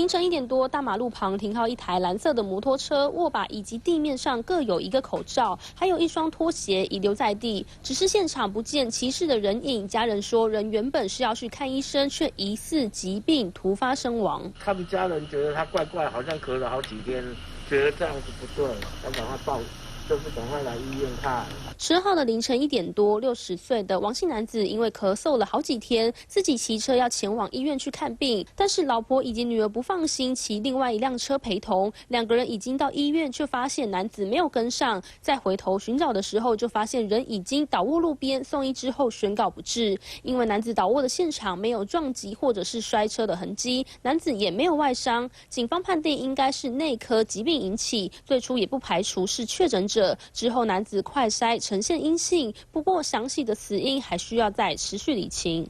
凌晨1点多，大马路旁停靠一台蓝色的摩托车，握把以及地面上各有一个口罩，还有一双拖鞋遗留在地。只是现场不见骑士的人影，家人说人原本是要去看医生，却疑似疾病突发身亡。他们家人觉得他怪怪，好像咳了好几天，觉得这样子不对，要赶快赶快来医院看。12号的凌晨1点多，60岁的王姓男子因为咳嗽了好几天，自己骑车要前往医院去看病，但是老婆以及女儿不放心，骑另外一辆车陪同。2个人已经到医院，却发现男子没有跟上，再回头寻找的时候，就发现人已经倒卧路边，送医之后宣告不治。因为男子倒卧的现场没有撞击或者是摔车的痕迹，男子也没有外伤，警方判定应该是内科疾病引起，最初也不排除是确诊者。之后男子快筛呈现阴性，不过详细的死因还需要再持续厘清。